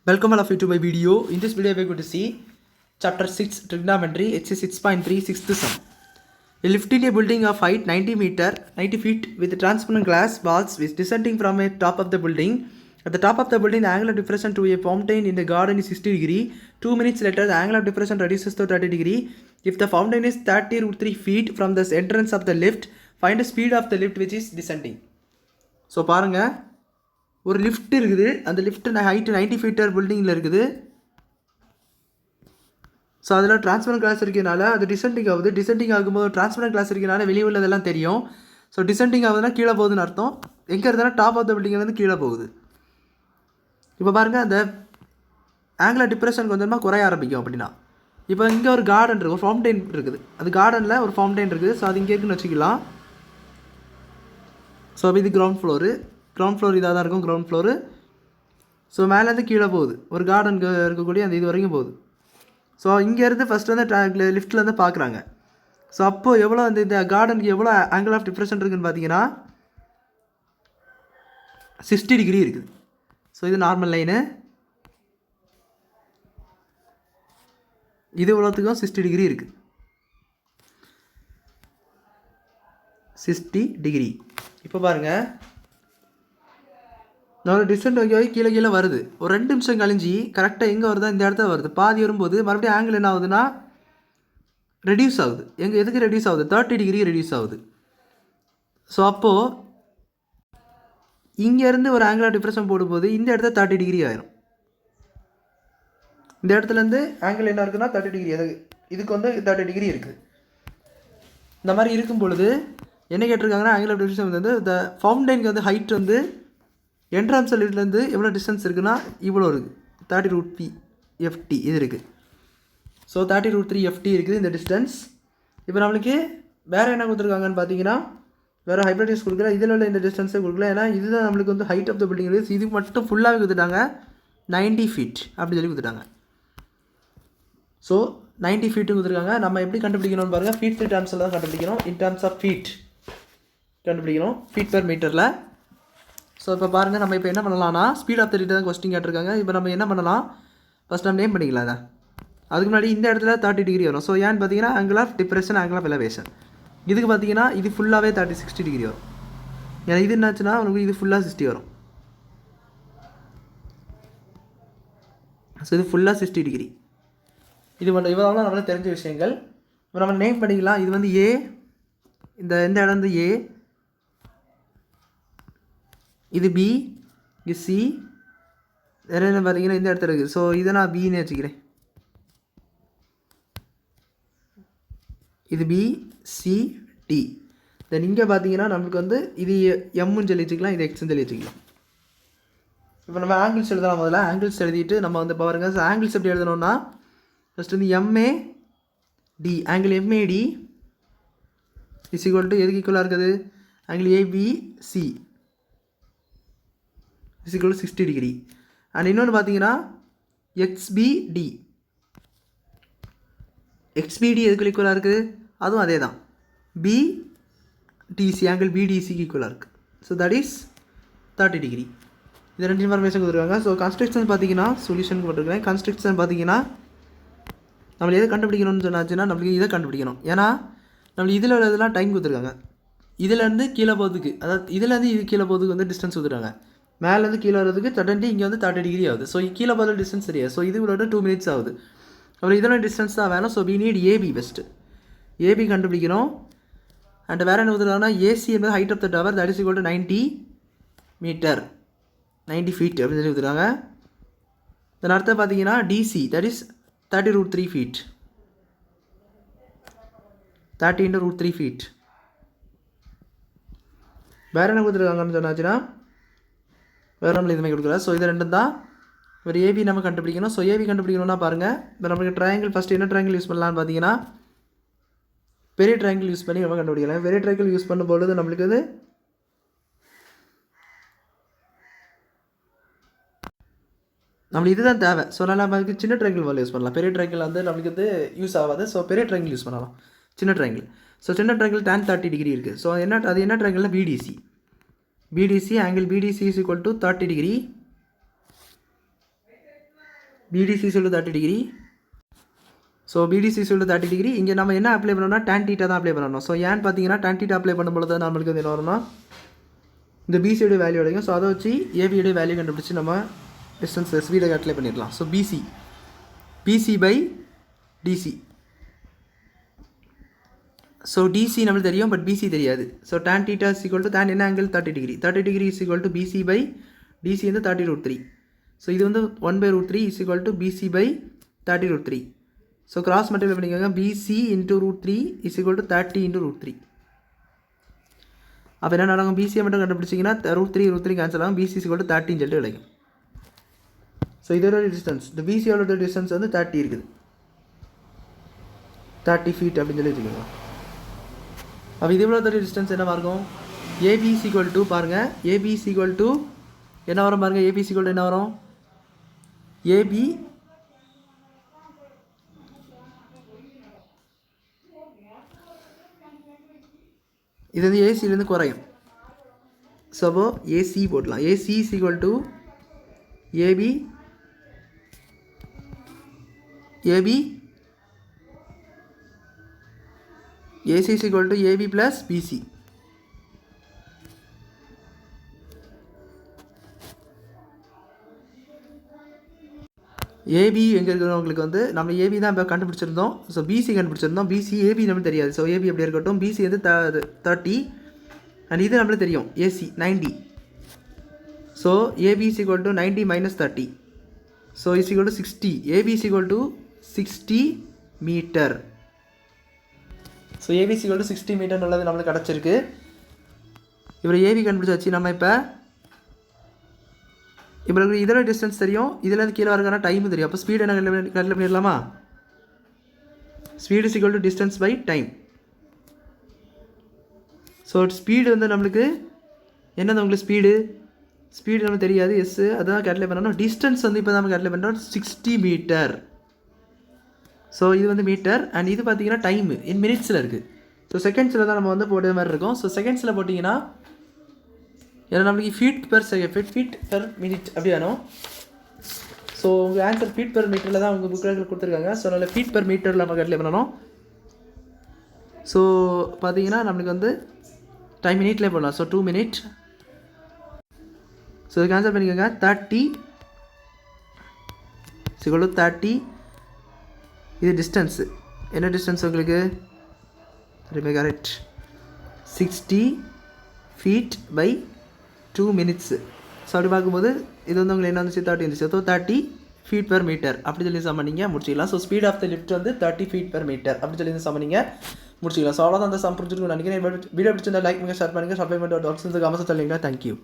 Welcome all of you to my video. In this video we are going to see chapter 6 trigonometry exercise 6.3 sixth sum. A lift in a building of height 90 feet with transparent glass walls is descending from a top of the building. At the top of the building the angle of depression to a fountain in the garden is 60 degree. 2 minutes later the angle of depression reduces to 30 degree. If the fountain is 30√3 feet from the entrance of the lift, find the speed of the lift which is descending. So பாருங்க ஒரு lift இருக்குது. அந்த lift height 90 ஃபீட்டர் பில்டிங்கில் இருக்குது. So அதில் transparent class இருக்கிறதுனால அது descending ஆகுது. டிசெண்டிங் ஆகும்போது டிரான்ஸ்பரண்ட் கிளாஸ் இருக்கிறனால வெளியே உள்ளதெல்லாம் தெரியும். ஸோ டிசெண்டிங் ஆகுதுன்னா கீழே போகுதுன்னு அர்த்தம். எங்கே இருந்தாலும் டாப் ஆஃப் த பில்டிங்லேருந்து கீழே போகுது. இப்போ பாருங்கள், அந்த ஆங்கிள் டிப்ரெஷன் கொஞ்சமாக குறைய ஆரம்பிக்கும். அப்படின்னா இப்போ இங்கே ஒரு கார்டன் இருக்குது, ஒரு ஃபவுண்டைன் இருக்குது. அது கார்டனில் ஒரு ஃபவுண்டைன் இருக்குது. ஸோ அது இங்கே இருக்குன்னு வச்சுக்கலாம். ஸோ அப்போ இது கிரவுண்ட் ஃப்ளோர் இதாக தான் இருக்கும், கிரவுண்ட் ஃப்ளோரு. ஸோ மேலேருந்து கீழே போகுது, ஒரு கார்டனுக்கு இருக்கக்கூடிய அந்த இது வரைக்கும் போகுது. ஸோ இங்கேருந்து ஃபஸ்ட்டு வந்து லிஃப்ட்லேருந்து பார்க்குறாங்க. ஸோ அப்போது எவ்வளோ இந்த கார்டனுக்கு எவ்வளோ ஆங்கிள் ஆஃப் டிப்ரெஷன் இருக்குதுன்னு பார்த்தீங்கன்னா 60 டிகிரி இருக்குது. ஸோ இது நார்மல் லைனு. இது இவ்வளோத்துக்கும் 60 டிகிரி இருக்குது. 60 டிகிரி. இப்போ பாருங்கள், நான் டிஸ்டன்ட் வைக்க கீழே வருது. ஒரு 2 நிமிஷம் கழிஞ்சு கரெக்டாக எங்கே வருதா, இந்த இடத்துல வருது. பாதி வரும்போது மறுபடியும் ஆங்கிள் என்ன ஆகுதுன்னா ரெடியூஸ் ஆகுது. எதுக்கு ரெடியூஸ் ஆகுது? 30 டிகிரி ரெடியூஸ் ஆகுது. ஸோ அப்போது இங்கேருந்து ஒரு ஆங்கிள் ஆஃப் டிப்ரெஷன் போடும்போது இந்த இடத்துல 30 டிகிரி ஆயிரும். இந்த இடத்துலேருந்து ஆங்கிள் என்ன இருக்குன்னா 30 டிகிரி. இதுக்கு வந்து 30 டிகிரி இருக்குது. இந்த மாதிரி இருக்கும் பொழுது என்ன கேட்டிருக்காங்கன்னா, ஆங்கிள் ஆஃப் டிப்ரெஷன் வந்து இந்த ஃபவுண்டைனுக்கு வந்து ஹைட் வந்து என்ட்ரன்ஸ் லிஃப்ட்லேருந்து எவ்வளோ டிஸ்டன்ஸ் இருக்குன்னா இவ்வளோ இருக்குது, 30√3 FT இது இருக்குது. ஸோ 30√3 FT இருக்குது இந்த டிஸ்டன்ஸ். இப்போ நம்மளுக்கு வேறு என்ன கொடுத்துருக்காங்கன்னு பார்த்தீங்கன்னா, வேறு ஹைப்ரடைஸ் கொடுக்கல, இதில் உள்ள இந்த டிஸ்டன்ஸே கொடுக்கல. ஏன்னா இதுதான் நம்மளுக்கு வந்து ஹைட் ஆஃப் த பில்டிங் இருக்குது. இது மட்டும் ஃபுல்லாகவே கொடுத்துட்டாங்க 90 ஃபீட் அப்படி சொல்லி கொடுத்துட்டாங்க. ஸோ 90 ஃபீட்டு கொடுத்துருக்காங்க. நம்ம எப்படி கண்டுபிடிக்கணும்னு பாருங்கள், ஃபீட் டேர்ம்ஸில் தான் கண்டுபிடிக்கணும். இன் டேர்ம்ஸ் ஆஃப் ஃபீட் கண்டுபிடிக்கணும், ஃபீட் பெர் மீட்டரில். ஸோ இப்போ பாருங்கள், நம்ம இப்போ என்ன பண்ணலாம்னா ஸ்பீட் ஆஃப் த லிஃப்ட் தான் கொஸ்டின் கேட்டிருக்காங்க. இப்போ நம்ம என்ன பண்ணலாம், ஃபஸ்ட் நம்ம நேம் பண்ணிக்கலாம். அதை அதுக்கு முன்னாடி இந்த இடத்துல 30 டிகிரி வரும். ஸோ ஏன்னு பார்த்தீங்கன்னா angle of depression, angle of elevation. இதுக்கு பார்த்தீங்கன்னா இது ஃபுல்லாகவே 60 டிகிரி வரும். ஏன்னா இது என்னாச்சுன்னா உங்களுக்கு இது ஃபுல்லாக 60 வரும். ஸோ இது ஃபுல்லாக 60 டிகிரி. இது மட்டும் இவ்வளோ நம்மளுக்கு தெரிஞ்ச விஷயங்கள். இப்போ நம்ம நேம் பண்ணிக்கலாம். இது வந்து ஏ, இந்த இடம் வந்து ஏ, இது பி, இது சி, வேறு என்ன பார்த்தீங்கன்னா இந்த இடத்துல இருக்குது. ஸோ இதை நான் பின்னு வச்சுக்கிறேன். இது பி, சி, டி. தென் இங்கே பார்த்தீங்கன்னா நம்மளுக்கு வந்து இது எம்முன்னு சொல்லி வச்சுக்கலாம், இது எக்ஸ்ன்னு சொல்லி வச்சுக்கலாம். இப்போ நம்ம ஆங்கிள்ஸ் எழுதலாம். முதல்ல ஆங்கிள்ஸ் எழுதிட்டு நம்ம வந்து பாருங்க, ஆங்கிள்ஸ் எப்படி எழுதணும்னா ஃபஸ்ட்டு வந்து M A D, angle M A D is equal to எதுக்கு ஈக்குவலாக இருக்குது, angle A B C is equal to 60 degree. And இன்னொன்று பார்த்தீங்கன்னா எக்ஸ்பிடி, எக்ஸ்பிடி எதுக்கு ஈக்குவலாக இருக்குது, அதுவும் அதே தான், பிடிசி, ஆங்கிள் பிடிசிக்கு ஈக்குவலாக இருக்குது. So that is 30 degree. இது 2 இன்ஃபர்மேஷன் கொடுத்துருக்காங்க. ஸோ கன்ஸ்ட்ரக்ஷன் பார்த்தீங்கன்னா சொல்யூஷன் போட்டிருக்கேன். கன்ஸ்ட்ரக்ஷன் பார்த்தீங்கன்னா நம்மளை எதை கண்டுபிடிக்கணும்னு சொன்னாச்சுன்னா நம்மளுக்கு இதை கண்டுபிடிக்கணும். ஏன்னா நம்மளுக்கு இதில் உள்ளதெல்லாம் டைம் கொடுத்துருக்காங்க. இதிலேருந்து கீழே போகிறதுக்கு, அதாவது இதுலேருந்து இது கீழே போகிறதுக்கு வந்து டிஸ்டன்ஸ் கொடுத்துருக்காங்க. மேலேருந்து கீழே வரதுக்கு சடன்லி இங்கே வந்து 30 டிகிரி ஆகுது. ஸோ கீழே போகிற டிஸ்டன்ஸ் சரியா. ஸோ இது விட 2 மினிட்ஸ் ஆகுது. அப்புறம் இதோட டிஸ்டன்ஸ் தான் வேணும். So we need A B best. A B கண்டுபிடிக்கணும். அண்ட் வேறு என்ன கொடுத்துருக்காங்கன்னா ஏசி என்பது height of the tower, that is equal to 90 meter, 90 feet அப்படின்னு சொல்லி கொடுத்துருக்காங்க. இதன் அர்த்தம் பார்த்தீங்கன்னா D C that is 30√3 feet, 30 × √3 feet. வேறு என்ன கொடுத்துருக்காங்கன்னு சொன்னாச்சுன்னா வேறு நம்மளுக்கு இதுமாதிரி கொடுக்கல. ஸோ இது ரெண்டும் தான். ஒரு ஏபி நம்ம கண்டுபிடிக்கணும். ஸோ ஏபி கண்டுபிடிக்கணும்னா பாருங்கள், இப்போ நம்மளுக்கு ட்ரையாங்கிள் ஃபஸ்ட்டு என்ன ட்ரையாங்கிள் யூஸ் பண்ணலான்னு பார்த்தீங்கன்னா பெரிய ட்ரையாங்கிள் யூஸ் பண்ணி நம்ம கண்டுபிடிக்கலாம். பெரிய ட்ரையாங்கிள் யூஸ் பண்ணும்பொழுது நம்மளுக்கு இது நம்மளுக்கு இதுதான் தேவை. ஸோ நம்மளுக்கு சின்ன ட்ரையாங்கிள் முதல்ல யூஸ் பண்ணலாம். பெரிய ட்ரையாங்கிள் வந்து நம்மளுக்கு இது யூஸ் ஆகாது. ஸோ பெரிய ட்ரையாங்கிள் யூஸ் பண்ணலாம், சின்ன ட்ரையாங்கிள். ஸோ சின்ன ட்ரையாங்கிள் tan 30 டிகிரி இருக்குது. ஸோ அது என்ன ட்ரையாங்கிள்னா BDC. BDC, angle BDC is equal to 30 degree. BDC = 30 degree. So BDC = 30 degree. இங்கே நம்ம என்ன அப்ளை பண்ணோம்னா tan θ தான் அப்ளை பண்ணணும். ஸோ ஏன்னு பார்த்தீங்கன்னா tan θ அப்ளை பண்ணும்பொழுது நம்மளுக்கு வந்து என்ன வரும்னா இந்த BCயோட வேல்யூ கிடைக்கும். ஸோ அதை வச்சு ABயோட வேல்யூ கண்டுபிடிச்சி நம்ம டிஸ்டன்ஸ் ஸ்பீடை அப்ளை பண்ணிடலாம். So BC/DC. ஸோ DC நம்மளுக்கு தெரியும், பட் BC தெரியாது. ஸோ tan θ tan என்ன ஆங்கிள் 30 டிகிரி. 30 டிகிரி BC/DC வந்து 30√3. ஸோ இது வந்து 1/√3 BC/30√3. ஸோ கிராஸ் மல்டிப்ளை பண்ணிக்கோங்க. BC × √3 30 × √3. அப்போ என்ன நடக்கும்? BC மட்டும் கண்டுபிடிச்சிங்கன்னா √3 கேன்சல் ஆகும். BC = 30 சொல்லிட்டு கிடைக்கும். ஸோ இதோட டிஸ்டன்ஸ் இந்த BCயோட டிஸ்டன்ஸ் வந்து 30 இருக்குது. 30 feet அப்படின்னு சொல்லி வச்சுக்கோங்க. அப்போ இது எவ்வளோ டிஸ்டன்ஸ் என்னவாக இருக்கும்? AB = பாருங்கள், AB = என்ன வரும் பாருங்கள். AB = என்ன வரும்? AB இது வந்து ஏசிலேருந்து குறையும். ஸோ அப்போ AC போடலாம். AC = AB AC = AB + BC. AB எங்கே இருக்கிறோம் உங்களுக்கு வந்து நம்ம AB தான் இப்போ கண்டுபிடிச்சிருந்தோம். ஸோ BC கண்டுபிடிச்சிருந்தோம். BC AB நம்மளுக்கு தெரியாது. ஸோ AB எப்படி இருக்கட்டும். BC வந்து 30 அண்ட் இது நம்மளுக்கு தெரியும் AC 90. So AB = 90 - 30. So is equal to 60. AB = 60 meter. So AB = 60 meter உள்ளது நம்மளுக்கு கிடச்சிருக்கு. இப்போ AB கண்டுபிடிச்சாச்சு. நம்ம இப்போ இதோட டிஸ்டன்ஸ் தெரியும், இதுலேருந்து கீழே வரக்கான டைம் தெரியும். அப்போ ஸ்பீடு என்ன கல்குலேட் பண்ணிடலாமா? Speed = distance by time. So speed வந்து நம்மளுக்கு என்னது? உங்களுக்கு ஸ்பீடு நமக்கு தெரியாது. அதான் கேல்குலேட் பண்ணணும். டிஸ்டன்ஸ் வந்து இப்போ நம்ம கேல்குலேட் பண்ணுறோம் 60 மீட்டர். ஸோ இது வந்து மீட்டர் அண்ட் இது பார்த்தீங்கன்னா டைமு இன் மினிட்ஸில் இருக்குது. ஸோ செகண்ட்ஸில் தான் நம்ம வந்து போடுற மாதிரி இருக்கும். ஸோ செகண்ட்ஸில் போட்டிங்கன்னா ஏன்னா நம்மளுக்கு ஃபீட் பெர் மினிட் அப்படி வேணும். ஸோ உங்கள் ஆன்சர் ஃபீட் பெர் மீட்டரில் தான் உங்கள் புக்கில் கொடுத்துருக்காங்க. ஸோ அதனால் ஃபீட் பெர் மீட்டரில் நம்ம கேல்குலேட் பண்ணணும். ஸோ பார்த்தீங்கன்னா நம்மளுக்கு வந்து டைம் மினிட்லேயே போடலாம். So 2 minutes. ஸோ இதுக்கு ஆன்சர் பண்ணிக்கோங்க. 30 = 30. இது டிஸ்டன்ஸு என்ன டிஸ்டன்ஸ் உங்களுக்கு? Correct 60 feet by 2 minutes. So அப்படி பார்க்கும்போது இது வந்து உங்களுக்கு என்ன வந்துச்சு? 30 இருந்துச்சு. ஸோ 30 feet per meter அப்படி சொல்லி சம் பண்ணிங்க முடிச்சிக்கலாம். So speed of the lift வந்து 30 feet per meter அப்படி சொல்லி சம் பண்ணிங்க முடிச்சிக்கலாம். ஸோ அவ்வளோதான் அந்த சம் புரிஞ்சுருக்கும் நினைக்கிறேன். வீடியோ பிடிச்சிருந்தா லைக் பண்ணுங்கள், ஷேர் பண்ணுங்கள், சப்ஸ்கிரைப் பண்ணிட்டு கமெண்ட்ஸ் சொல்லுங்கள். தேங்க்யூ.